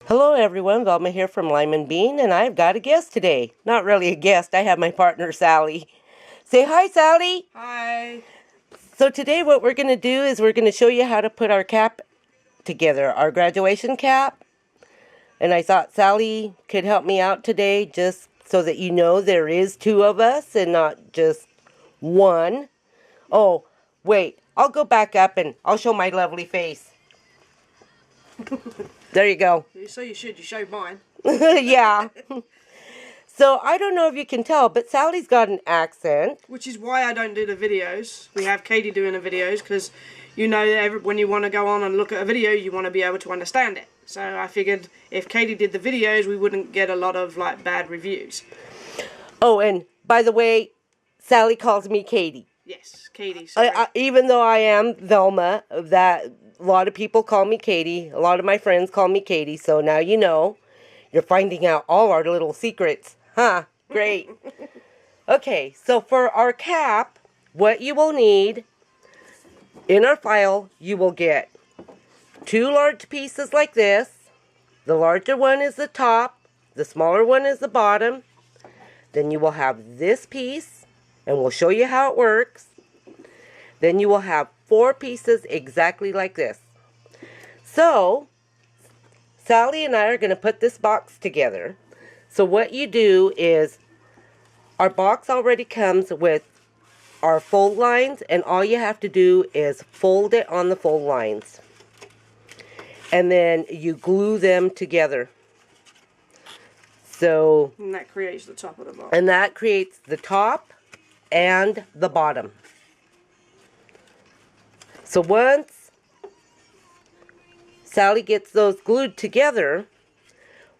Hello everyone, Velma here from Lime and Bean, and I've got a guest today. Not really a guest, I have my partner Sally. Say hi, Sally! Hi! So today what we're going to do is we're going to show you how to put our cap together, our graduation cap. And I thought Sally could help me out today just so that you know there is two of us and not just one. Oh, wait, I'll go back up and I'll show my lovely face. There you go. So you showed mine. Yeah. So I don't know if you can tell, but Sally's got an accent. Which is why I don't do the videos. We have Katie doing the videos because, you know, when you want to go on and look at a video, you want to be able to understand it. So I figured if Katie did the videos, we wouldn't get a lot of, like, bad reviews. Oh, and by the way, Sally calls me Katie. Yes, Katie. Sorry. Even though I am Velma, that a lot of people call me Katie. A lot of my friends call me Katie. So now you know. You're finding out all our little secrets. Huh? Great. Okay, so for our cap, what you will need, in our file, you will get 2 large pieces like this. The larger one is the top. The smaller one is the bottom. Then you will have this piece, and we'll show you how it works. Then you will have 4 pieces exactly like this. So, Sally and I are going to put this box together. So what you do is, our box already comes with our fold lines, and all you have to do is fold it on the fold lines. And then you glue them together. So, and that creates the top of the box. And that creates the top and the bottom. So once Sally gets those glued together,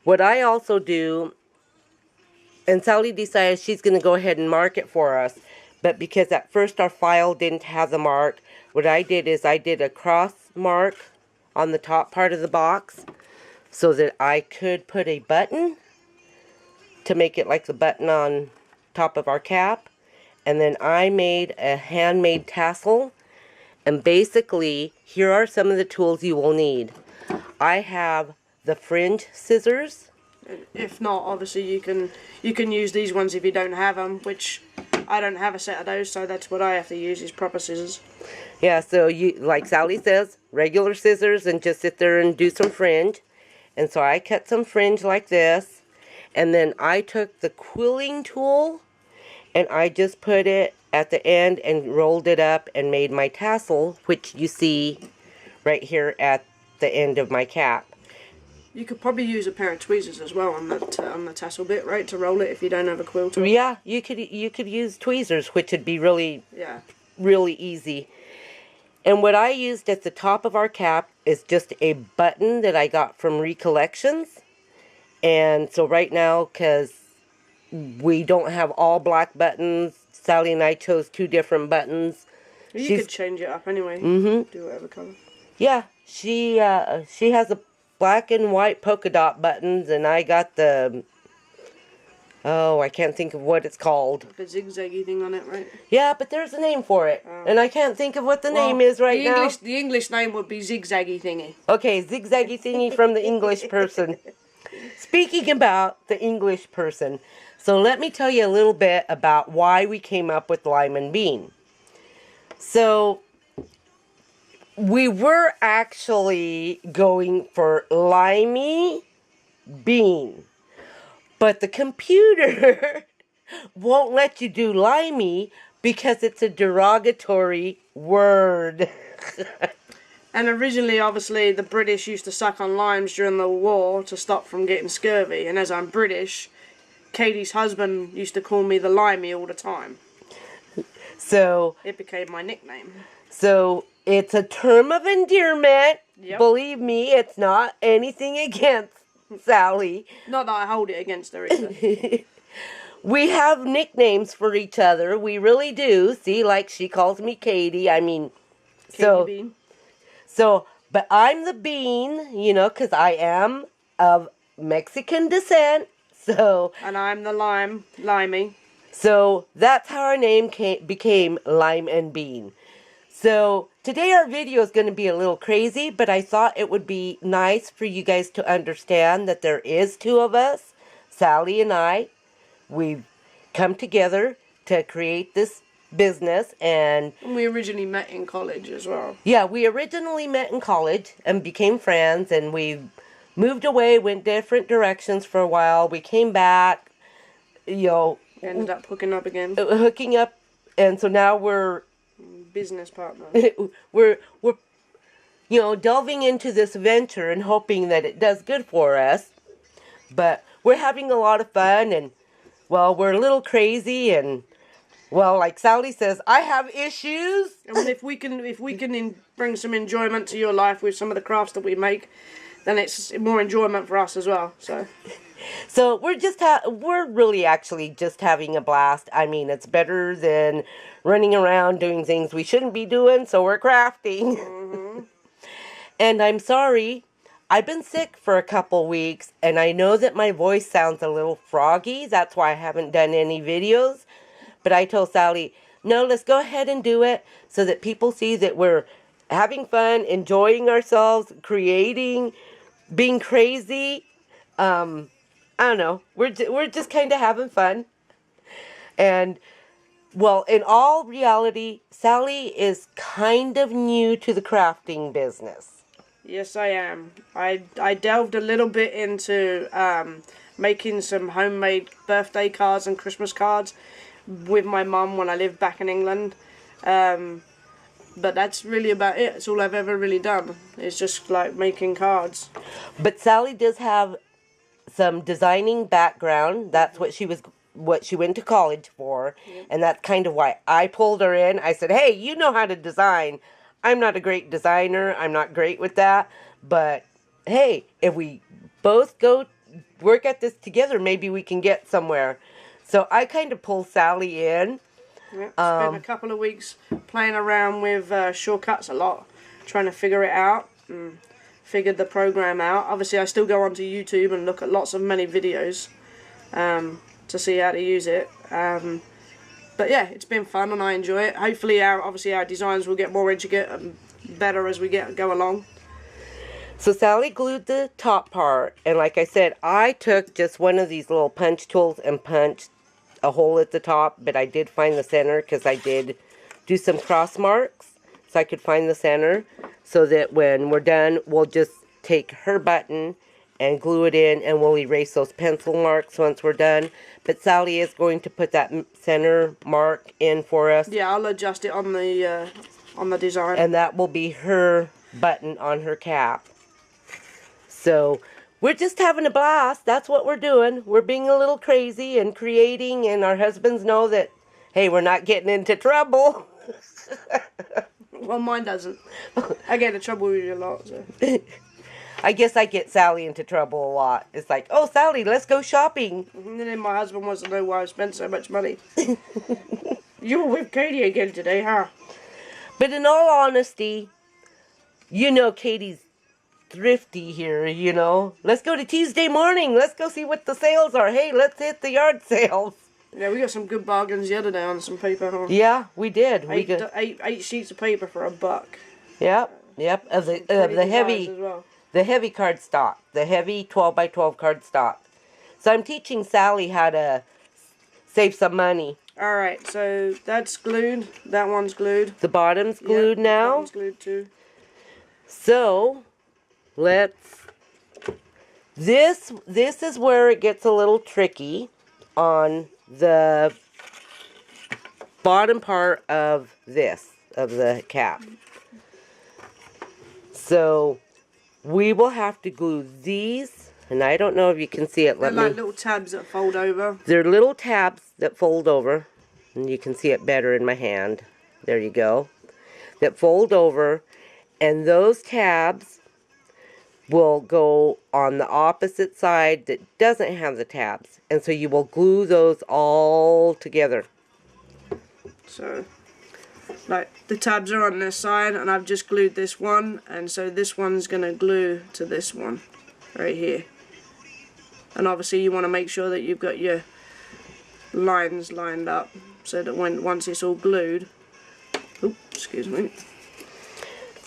what I also do, and Sally decided she's going to go ahead and mark it for us, but because at first our file didn't have the mark, what I did is I did a cross mark on the top part of the box so that I could put a button to make it like the button on top of our cap. And then I made a handmade tassel. And basically, here are some of the tools you will need. I have the fringe scissors. If not, obviously you can use these ones if you don't have them, which I don't have a set of those, so that's what I have to use, is proper scissors. Yeah, so you, like Sally says, regular scissors and just sit there and do some fringe. And so I cut some fringe like this. And then I took the quilling tool and I just put it at the end and rolled it up and made my tassel, which you see right here at the end of my cap. You could probably use a pair of tweezers as well on the tassel bit, right, to roll it if you don't have a quill tool. Yeah, you could use tweezers, which would be really easy. And what I used at the top of our cap is just a button that I got from Recollections. And so right now, because we don't have all black buttons, Sally and I chose 2 different buttons. You could change it up anyway. Do whatever color. Yeah, she has a black and white polka dot buttons, and I got the, oh, I can't think of what it's called. The zigzaggy thing on it, right? Yeah, but there's a name for it, and I can't think of what the name is right now. The English name would be zigzaggy thingy. Okay, zigzaggy thingy from the English person. Speaking about the English person, so let me tell you a little bit about why we came up with Lime and Bean. So, we were actually going for Limey Bean, but the computer won't let you do limey because it's a derogatory word. And originally, obviously, the British used to suck on limes during the war to stop from getting scurvy. And as I'm British, Katie's husband used to call me the Limey all the time. So it became my nickname. So it's a term of endearment. Yep. Believe me, it's not anything against Sally. Not that I hold it against her either. We have nicknames for each other. We really do. See, like she calls me Katie. I mean, Katie Bean. So, but I'm the Bean, you know, because I am of Mexican descent. So. And I'm the Limey. So that's how our name became Lime and Bean. So today our video is going to be a little crazy, but I thought it would be nice for you guys to understand that there is two of us, Sally and I. We've come together to create this business, and we originally met in college as well. yeah, we originally met in college and became friends, and we moved away, went different directions for a while. We came back, you know, Ended up hooking up again. hooking up, and so now we're Business partners. we're you know, delving into this venture and hoping that it does good for us. But we're having a lot of fun, and well, we're a little crazy, and well, like Sally says, I have issues. And if we can bring some enjoyment to your life with some of the crafts that we make, then it's more enjoyment for us as well. So we're really actually just having a blast. I mean, it's better than running around doing things we shouldn't be doing, so we're crafting. Mm-hmm. And I'm sorry, I've been sick for a couple weeks, and I know that my voice sounds a little froggy. That's why I haven't done any videos. But I told Sally, no, let's go ahead and do it so that people see that we're having fun, enjoying ourselves, creating, being crazy. I don't know. We're just kind of having fun. And, well, in all reality, Sally is kind of new to the crafting business. Yes, I am. I delved a little bit into making some homemade birthday cards and Christmas cards with my mum when I lived back in England. But that's really about it. It's all I've ever really done. It's just like making cards. But Sally does have some designing background. That's what she went to college for. Yep. And that's kind of why I pulled her in. I said, hey, you know how to design. I'm not a great designer. I'm not great with that. But hey, if we both go work at this together, maybe we can get somewhere. So I kind of pulled Sally in. Yep, spent a couple of weeks playing around with shortcuts a lot, trying to figure it out. And figured the program out. Obviously, I still go onto YouTube and look at many videos to see how to use it. But yeah, it's been fun and I enjoy it. Hopefully, our designs will get more intricate and better as we go along. So Sally glued the top part, and like I said, I took just one of these little punch tools and punched a hole at the top, but I did find the center because I did do some cross marks so I could find the center, so that when we're done, we'll just take her button and glue it in, and we'll erase those pencil marks once we're done. But Sally is going to put that center mark in for us. Yeah, I'll adjust it on the design. And that will be her button on her cap. So we're just having a blast. That's what we're doing. We're being a little crazy and creating, and our husbands know that, hey, we're not getting into trouble. Well, mine doesn't. I get in trouble with you a lot, so. I guess I get Sally into trouble a lot. It's like, oh, Sally, let's go shopping. And then my husband wants to know why I spent so much money. You were with Katie again today, huh? But in all honesty, you know Katie's thrifty here, you know. Let's go to Tuesday morning. Let's go see what the sales are. Hey, let's hit the yard sales. Yeah, we got some good bargains the other day on some paper, huh? Yeah, we did. Eight sheets of paper for $1. Yep. Of the heavy card stock, the heavy 12 by 12 card stock. So I'm teaching Sally how to save some money. All right, so that's glued. That one's glued. The bottom's glued now. That one's glued too. So this is where it gets a little tricky on the bottom part of the cap. So we will have to glue these, and I don't know if you can see it. They're like little tabs that fold over. They're little tabs that fold over, and you can see it better in my hand. There you go. That fold over, and those tabs will go on the opposite side that doesn't have the tabs. And so you will glue those all together. So, like, the tabs are on this side, and I've just glued this one, and so this one's going to glue to this one, right here. And obviously you want to make sure that you've got your lines lined up, so that once it's all glued, oops, excuse me,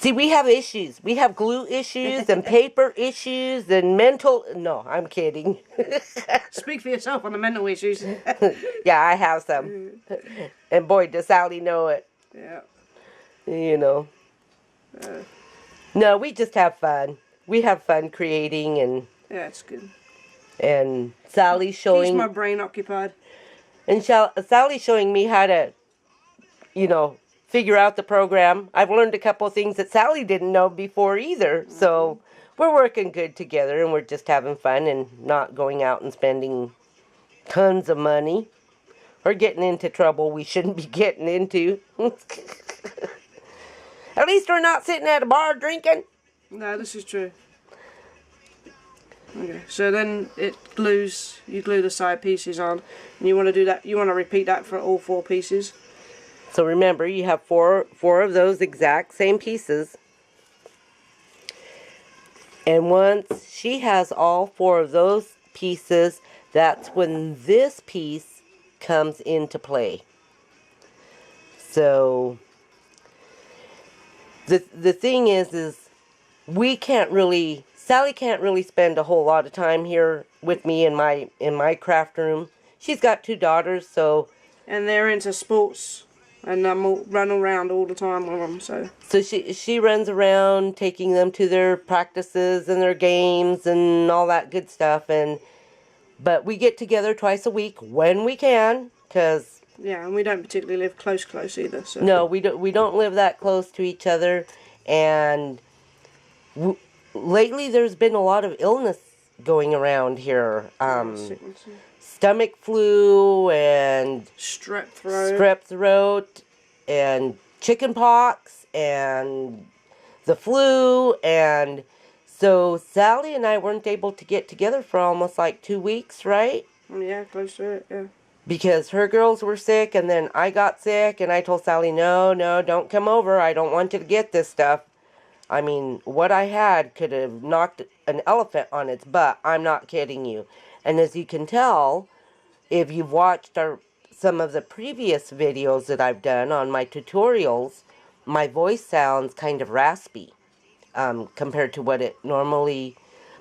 See, we have issues. We have glue issues and paper issues and mental. No, I'm kidding. Speak for yourself on the mental issues. Yeah, I have some. And boy, does Sally know it. Yeah. You know. No, we just have fun. We have fun creating, Yeah, it's good. and Sally's Keeps showing my brain occupied. and Sally's showing me how to, figure out the program. I've learned a couple of things that Sally didn't know before either. So we're working good together, and we're just having fun and not going out and spending tons of money or getting into trouble we shouldn't be getting into. At least we're not sitting at a bar drinking. No, this is true. Okay, so then you glue the side pieces on, and you want to do that. You want to repeat that for all 4 pieces. So remember, you have four of those exact same pieces. And once she has all 4 of those pieces, that's when this piece comes into play. So the thing is Sally can't really spend a whole lot of time here with me in my craft room. She's got 2 daughters, so. And they're into sports, and run around all the time with them. So she runs around taking them to their practices and their games and all that good stuff. But we get together twice a week when we can, because. Yeah, and we don't particularly live close either. So. No, we don't live that close to each other, and lately there's been a lot of illness going around here. Stomach flu and strep throat and chicken pox and the flu, and so Sally and I weren't able to get together for almost like 2 weeks, right? Yeah, close to it, yeah. Because her girls were sick, and then I got sick, and I told Sally, no, don't come over. I don't want you to get this stuff. I mean, what I had could have knocked an elephant on its butt. I'm not kidding you. And as you can tell, if you've watched some of the previous videos that I've done on my tutorials, my voice sounds kind of raspy compared to what it normally.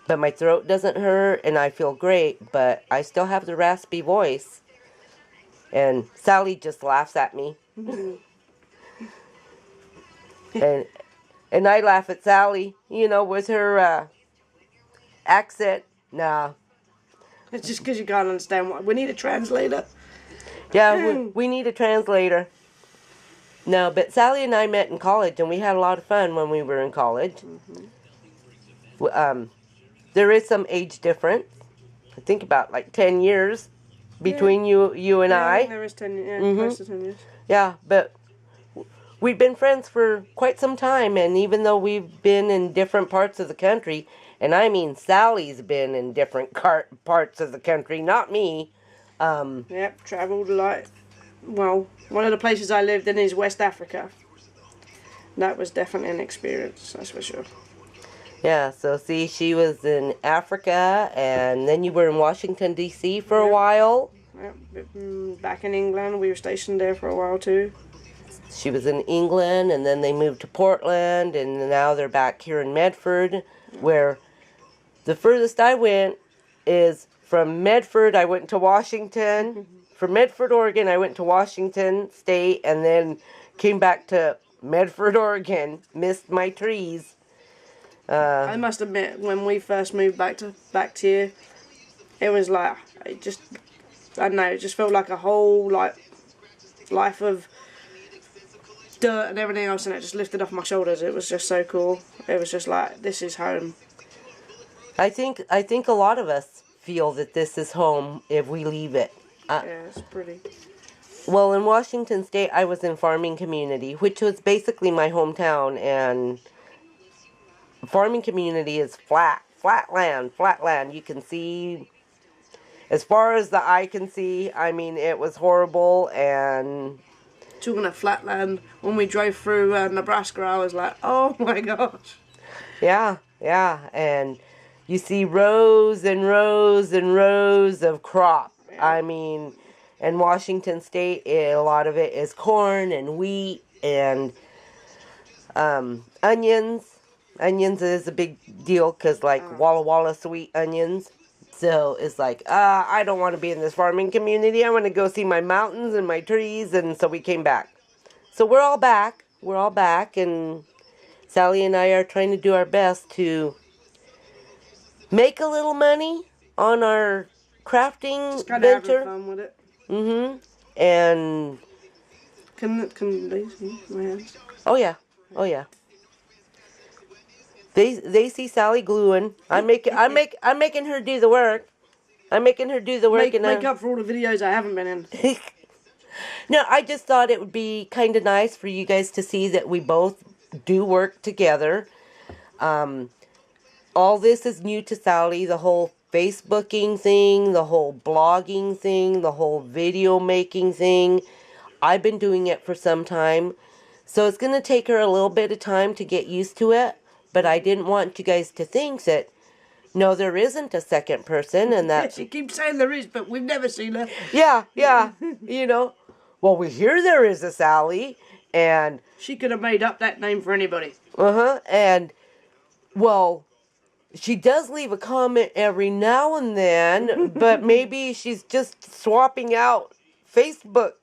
But my throat doesn't hurt, and I feel great, but I still have the raspy voice. And Sally just laughs at me. and I laugh at Sally, with her accent. Nah. It's just because you can't understand what. We need a translator. Yeah, we need a translator. No, but Sally and I met in college, and we had a lot of fun when we were in college. There is some age difference. I think about like 10 years between you and I. I think there is 10 years, close to 10 years. Yeah, but we've been friends for quite some time, and even though we've been in different parts of the country, and I mean Sally's been in different parts of the country, not me. Yep, travelled a lot. Well, one of the places I lived in is West Africa. That was definitely an experience, that's for sure. Yeah, so see, she was in Africa, and then you were in Washington, D.C. for a while. Yep, back in England, we were stationed there for a while too. She was in England, and then they moved to Portland, and now they're back here in Medford, where the furthest I went is from Medford, I went to Washington. From Medford, Oregon, I went to Washington State, and then came back to Medford, Oregon. Missed my trees. I must admit, when we first moved back to here, it was like, I don't know, it just felt like a whole life of dirt and everything else, and it just lifted off my shoulders. It was just so cool. It was just like, this is home. I think a lot of us feel that this is home if we leave it. Yeah, it's pretty. Well, in Washington State, I was in farming community, which was basically my hometown, and farming community is flat land. You can see as far as the eye can see. I mean, it was horrible. And talking of flat land, when we drove through Nebraska, I was like, oh my gosh. Yeah, and you see rows and rows and rows of crop. Yeah. I mean, in Washington State, a lot of it is corn and wheat and onions. Onions is a big deal because, like, Walla Walla sweet onions. So it's like, I don't want to be in this farming community. I want to go see my mountains and my trees. And so we came back. So we're all back. We're all back. And Sally and I are trying to do our best to make a little money on our crafting Just kind of venture. having fun with it. Mm-hmm. And Can they see my hands? oh yeah, oh yeah. They see Sally gluing. I'm making her do the work. I'm making her do the work Make up for all the videos I haven't been in. No, I just thought it would be kind of nice for you guys to see that we both do work together. All this is new to Sally. The whole Facebooking thing, the whole blogging thing, the whole video making thing. I've been doing it for some time. So it's going to take her a little bit of time to get used to it. But I didn't want you guys to think that, no, there isn't a second person. And that She keeps saying there is, but we've never seen her. Yeah. You know. Well, we hear there is a Sally. And She could have made up that name for anybody. and, well, she does leave a comment every now and then, but maybe she's just swapping out Facebook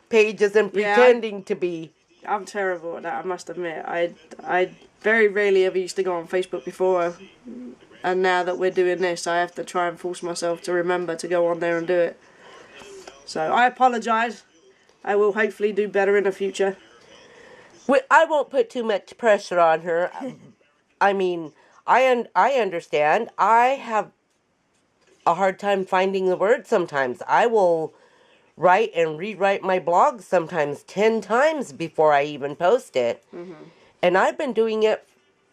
pages and pretending to be. I'm terrible at that, I must admit. I very rarely ever used to go on Facebook before, and now that we're doing this, I have to try and force myself to remember to go on there and do it. So I apologise. I will hopefully do better in the future. I won't put too much pressure on her. I mean, I understand. I have a hard time finding the words sometimes. I will write and rewrite my blog sometimes 10 times before I even post it. And I've been doing it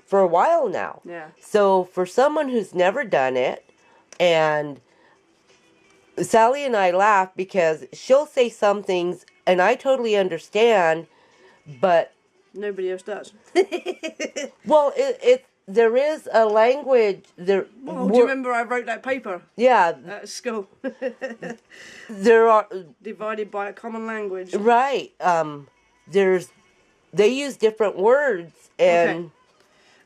for a while now. Yeah. So for someone who's never done it, and Sally and I laugh because she'll say some things and I totally understand, but Nobody else does. well, there is a language there. Well, do you remember I wrote that paper Yeah, at school? there are Divided by a common language. right. They use different words and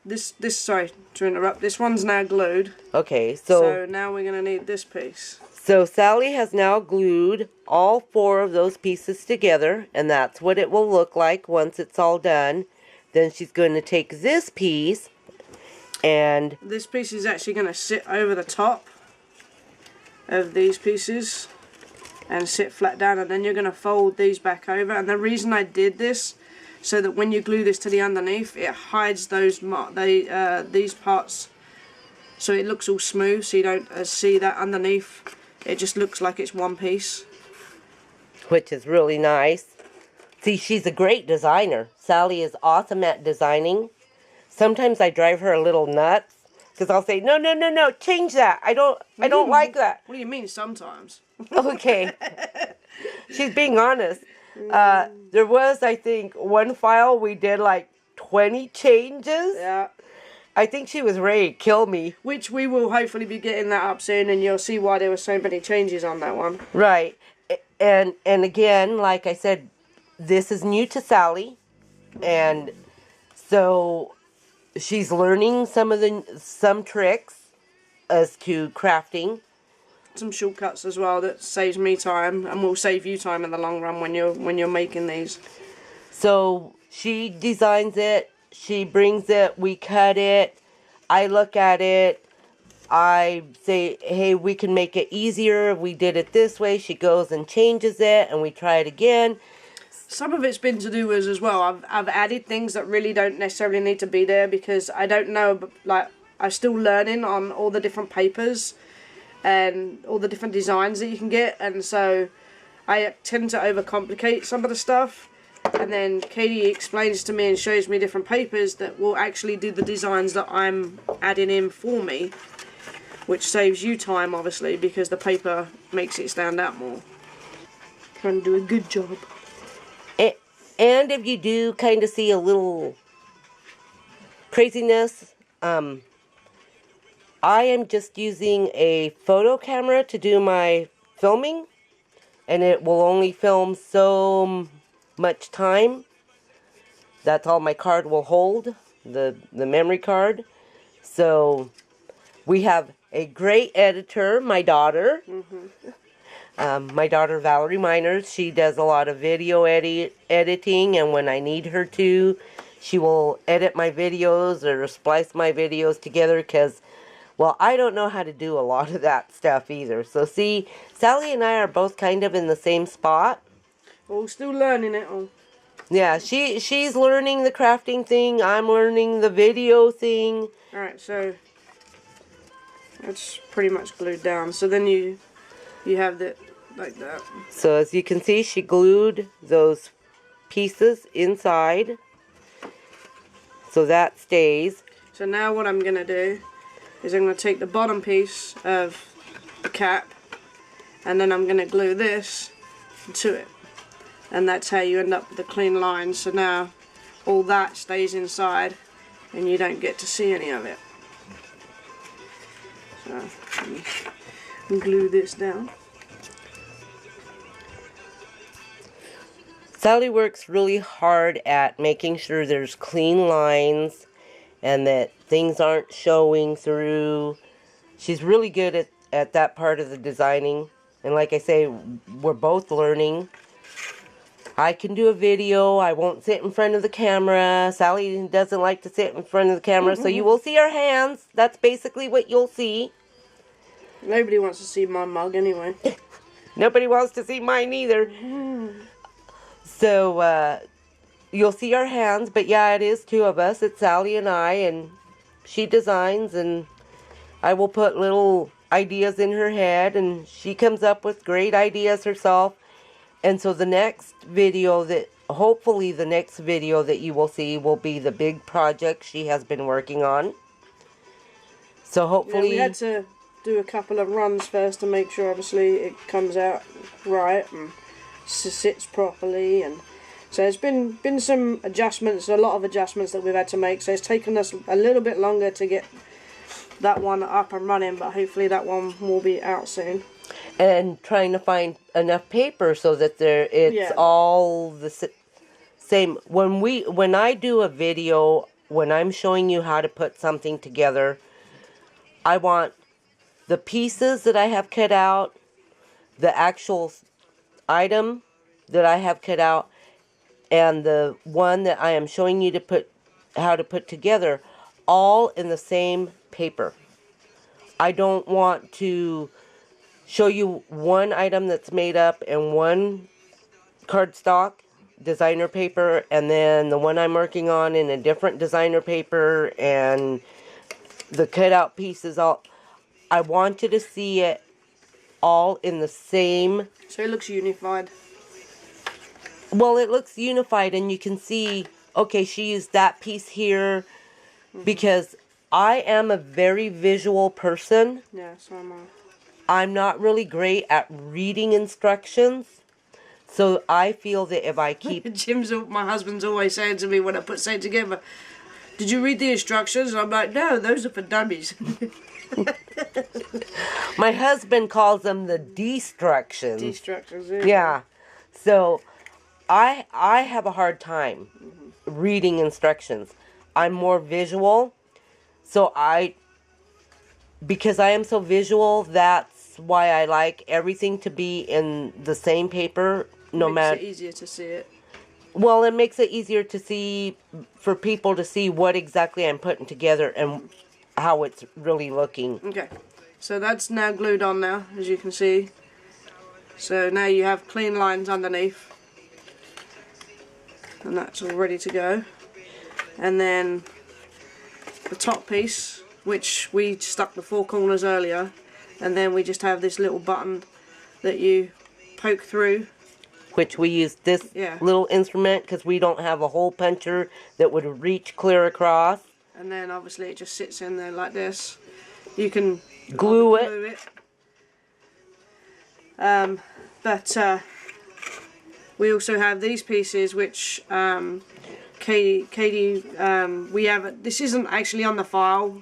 This sorry to interrupt. This one's now glued. okay. So now we're gonna need this piece. So Sally has now glued all 4 of those pieces together, and that's what it will look like once it's all done. Then she's going to take this piece, and This piece is actually going to sit over the top of these pieces and sit flat down, and then you're going to fold these back over. And the reason I did this, so that when you glue this to the underneath, it hides those these parts, so it looks all smooth, so you don't see that underneath. It just looks like it's one piece. which is really nice. See, she's a great designer. Sally is awesome at designing. Sometimes I drive her a little nuts because I'll say, no, change that. I don't like that. What do you mean sometimes? Okay. She's being honest. There was, I think, one file we did like 20 changes. Yeah. I think she was ready to kill me. Which we will hopefully be getting that up soon, and you'll see why there were so many changes on that one. Right. And again, like I said, this is new to Sally. And so she's learning some tricks as to crafting. Some shortcuts as well that saves me time and will save you time in the long run when you're making these. So she designs it, she brings it, we cut it, I look at it, I say, hey, we can make it easier, we did it this way, she goes and changes it, and we try it again. Some of it's been to do with as well, I've added things that really don't necessarily need to be there because I don't know, like, I'm still learning on all the different papers and all the different designs that you can get, and so I tend to overcomplicate some of the stuff. And then Katie explains to me and shows me different papers that will actually do the designs that I'm adding in for me, which saves you time, obviously, because the paper makes it stand out more. Trying to do a good job. And if you do kind of see a little craziness, I am just using a photo camera to do my filming, and it will only film so much time. That's all my card will hold, the memory card. So we have a great editor, my daughter. My daughter Valerie Miners, she does a lot of video editing, and when I need her to, she will edit my videos or splice my videos together because, well, I don't know how to do a lot of that stuff either. So see, Sally and I are both kind of in the same spot. Well, we're still learning it all. Yeah, she's learning the crafting thing, I'm learning the video thing. Alright, so that's pretty much glued down. So then you have it like that. So as you can see, she glued those pieces inside. So that stays. So now what I'm going to do is I'm going to take the bottom piece of the cap and then I'm going to glue this to it. And that's how you end up with the clean lines. So now all that stays inside and you don't get to see any of it. So let me glue this down. Sally works really hard at making sure there's clean lines and that things aren't showing through. She's really good at that part of the designing. And like I say, we're both learning. I can do a video. I won't sit in front of the camera. Sally doesn't like to sit in front of the camera, so you will see our hands. That's basically what you'll see. Nobody wants to see my mug anyway. Nobody wants to see mine either. So, you'll see our hands, but yeah, it is two of us. It's Sally and I, and she designs, and I will put little ideas in her head, and she comes up with great ideas herself. And so the next video hopefully the next video that you will see will be the big project she has been working on. So hopefully... Yeah, we had to do a couple of runs first to make sure obviously it comes out right and sits properly, and so there's been some adjustments, a lot of adjustments that we've had to make, so it's taken us a little bit longer to get that one up and running, but hopefully that one will be out soon. And trying to find enough paper so that it's all the same. When I do a video, when I'm showing you how to put something together, I want the pieces that I have cut out, the actual item that I have cut out, and the one that I am showing you how to put together, all in the same paper. I don't want to show you one item that's made up in one cardstock designer paper, and then the one I'm working on in a different designer paper, and the cutout pieces all. I want you to see it all in the same. So it looks unified. Well, it looks unified, and you can see, okay, she used that piece here, because I am a very visual person. Yeah, so am I. I'm not really great at reading instructions, so I feel that if I keep... My husband's always saying to me when I put something together, did you read the instructions? I'm like, no, those are for dummies. My husband calls them the destructions. Destructions, yeah. So I have a hard time reading instructions. I'm more visual, so because I am so visual, that's why I like everything to be in the same paper, no matter. Makes it easier to see it. Well, it makes it easier to see, for people to see what exactly I'm putting together and how it's really looking. Okay, so that's now glued on now, as you can see. So now you have clean lines underneath, and that's all ready to go. And then the top piece, which we stuck the four corners earlier, and then we just have this little button that you poke through. Which we use this little instrument because we don't have a hole puncher that would reach clear across. And then obviously it just sits in there like this. You can glue it. But we also have these pieces which Katie, we have, this isn't actually on the file,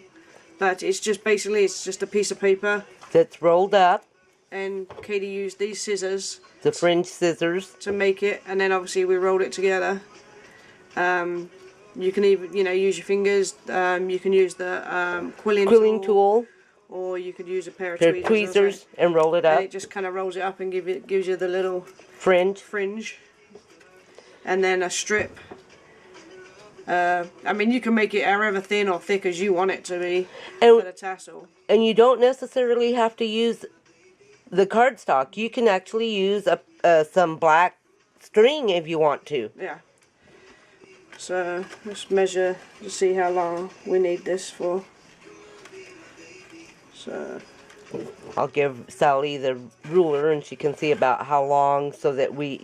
but it's just basically, it's just a piece of paper that's rolled up, and Katie used these scissors, the fringe scissors, to make it, and then obviously we rolled it together, You can even, use your fingers. You can use the quilling tool. Or you could use a pair of tweezers and roll it and up. it just kind of rolls it up and gives you the little fringe. And then a strip. I mean, you can make it however thin or thick as you want it to be for the tassel. And you don't necessarily have to use the cardstock. You can actually use some black string if you want to. Yeah. So let's measure to see how long we need this for. So I'll give Sally the ruler and she can see about how long, so that we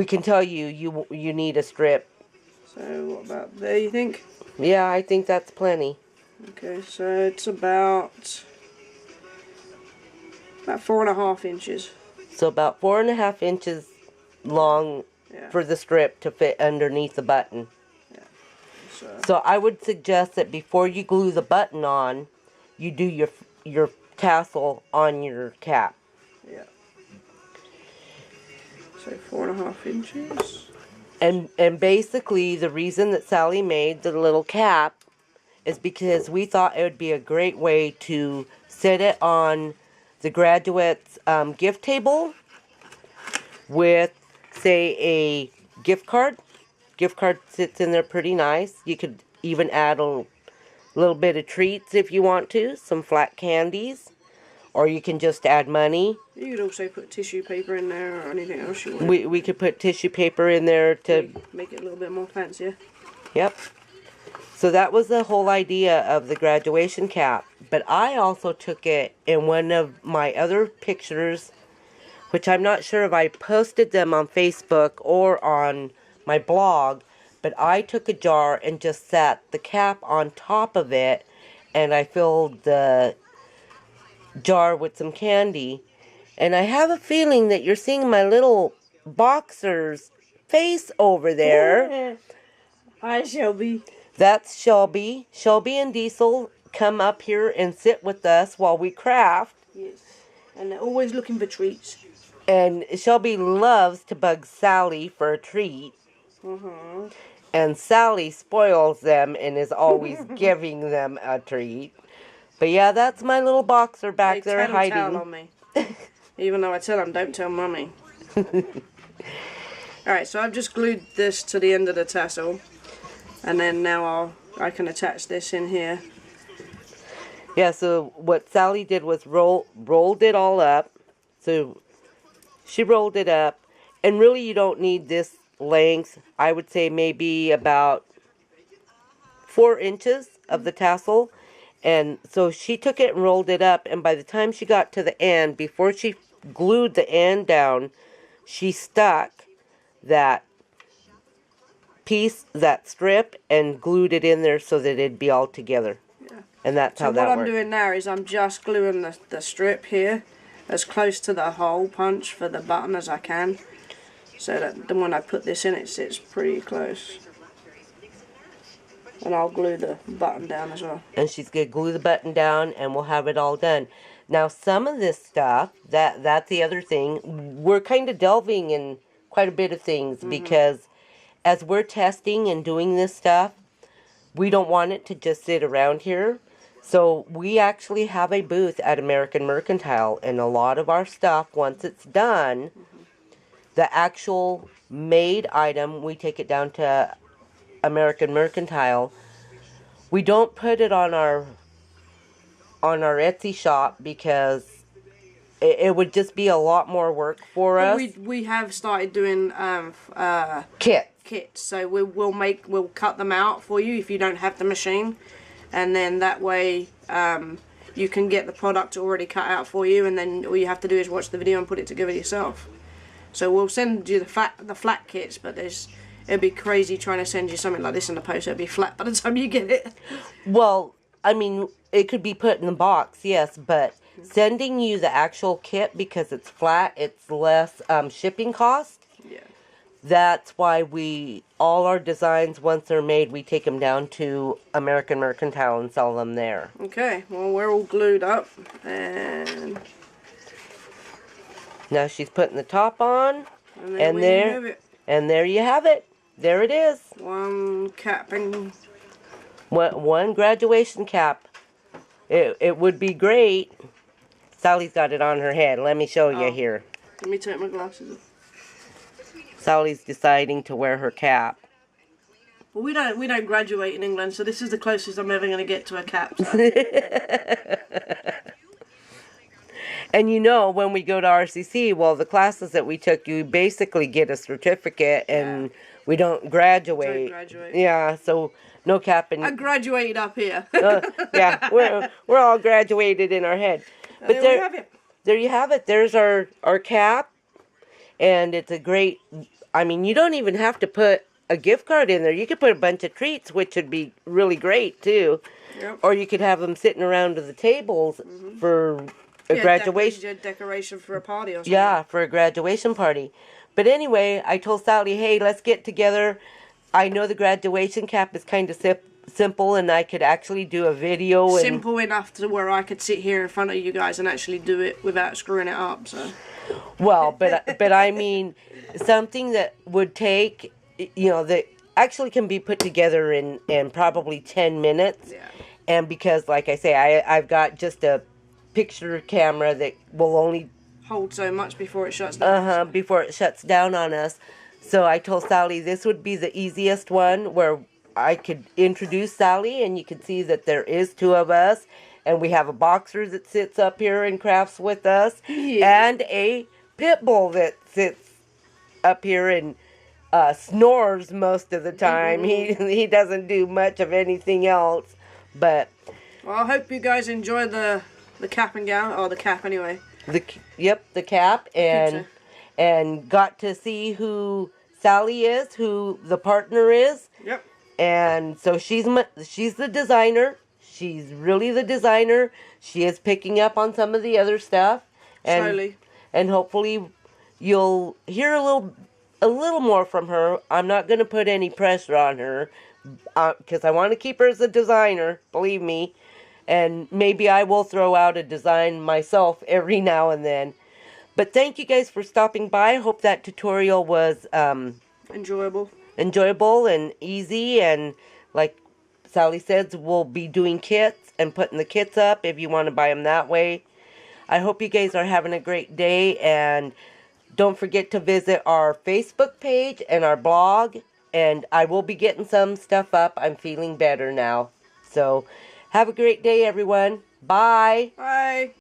can tell you need a strip. So what about there, you think? Yeah, I think that's plenty. Okay, so it's about 4.5 inches. So about 4.5 inches long for the strip to fit underneath the button. Yeah. So I would suggest that before you glue the button on, you do your tassel on your cap. Yeah. So 4.5 inches. And basically the reason that Sally made the little cap is because we thought it would be a great way to sit it on the graduate's gift table with, say, a gift card. Gift card sits in there pretty nice. You could even add a little bit of treats if you want to, some flat candies, or you can just add money. You could also put tissue paper in there or anything else you want. We could put tissue paper in there to make it a little bit more fancier. Yep. So that was the whole idea of the graduation cap. But I also took it in one of my other pictures, which I'm not sure if I posted them on Facebook or on my blog, but I took a jar and just sat the cap on top of it, and I filled the jar with some candy. And I have a feeling that you're seeing my little boxer's face over there. Hi, Shelby. That's Shelby. Shelby and Diesel come up here and sit with us while we craft. Yes. And they're always looking for treats. And Shelby loves to bug Sally for a treat. Mm-hmm. And Sally spoils them and is always giving them a treat. But yeah, that's my little boxer back there hiding. Tell on me. Even though I tell them, don't tell Mummy. Alright, so I've just glued this to the end of the tassel. And then now I can attach this in here. Yeah, so what Sally did was rolled it all up. So she rolled it up. And really you don't need this length. I would say maybe about 4 inches of the tassel. And so she took it and rolled it up. And by the time she got to the end, before she glued the end down, she stuck that piece, that strip, and glued it in there so that it'd be all together. Yeah. And that's how that works. So what I'm doing now is I'm just gluing the strip here as close to the hole punch for the button as I can, so that then when I put this in, it sits pretty close. And I'll glue the button down as well. And she's going to glue the button down, and we'll have it all done. Now, some of this stuff, that's the other thing, we're kind of delving in quite a bit of things, because as we're testing and doing this stuff, we don't want it to just sit around here. So we actually have a booth at American Mercantile, and a lot of our stuff, once it's done, the actual made item, we take it down to American Mercantile. We don't put it on our Etsy shop because it would just be a lot more work for us. We have started doing kits, so we'll cut them out for you if you don't have the machine, and then that way you can get the product already cut out for you, and then all you have to do is watch the video and put it together yourself. So we'll send you the flat kits, but it'd be crazy trying to send you something like this in the post. It'd be flat by the time you get it. Well, I mean, it could be put in the box, yes, but sending you the actual kit, because it's flat, it's less shipping cost. Yeah. That's why all our designs, once they're made, we take them down to American Mercantile and sell them there. Okay, well, we're all glued up, and now she's putting the top on, and there you have it. there it is. One cap and One graduation cap. It would be great. Sally's got it on her head. Let me show you here. let me take my glasses off. Sally's deciding to wear her cap. Well, we don't graduate in England, so this is the closest I'm ever going to get to a cap. So. And you know, when we go to RCC, well, the classes that we took, you basically get a certificate, and we don't graduate. Don't graduate. Yeah, so no cap. I graduated up here. Yeah, we're all graduated in our head. But there we have it. There you have it. There's our cap, and it's a great. I mean, you don't even have to put a gift card in there. You could put a bunch of treats, which would be really great too. Yep. Or you could have them sitting around the tables for a graduation. Decoration for a party or something. Yeah, for a graduation party. But anyway, I told Sally, hey, let's get together. I know the graduation cap is kind of simple, and I could actually do a video. Simple enough to where I could sit here in front of you guys and actually do it without screwing it up. So. Well, but I mean, something that would take, you know, that actually can be put together in probably 10 minutes. Yeah. And because, like I say, I've got just a picture camera that will only hold so much before it shuts down. Before it shuts down on us. So I told Sally this would be the easiest one, where I could introduce Sally and you could see that there is two of us, and we have a boxer that sits up here and crafts with us, and a pit bull that sits up here and snores most of the time. He doesn't do much of anything else. But well, I hope you guys enjoy the cap and gown, or the cap anyway. The cap, and got to see who Sally is, who the partner is. Yep. And so she's the designer. She's really the designer. She is picking up on some of the other stuff, and slowly. And hopefully you'll hear a little more from her. I'm not going to put any pressure on her because I want to keep her as a designer, believe me. And maybe I will throw out a design myself every now and then. But thank you guys for stopping by. I hope that tutorial was enjoyable and easy. And like Sally says, we'll be doing kits and putting the kits up if you want to buy them that way. I hope you guys are having a great day. And don't forget to visit our Facebook page and our blog. And I will be getting some stuff up. I'm feeling better now. So have a great day, everyone. Bye. Bye.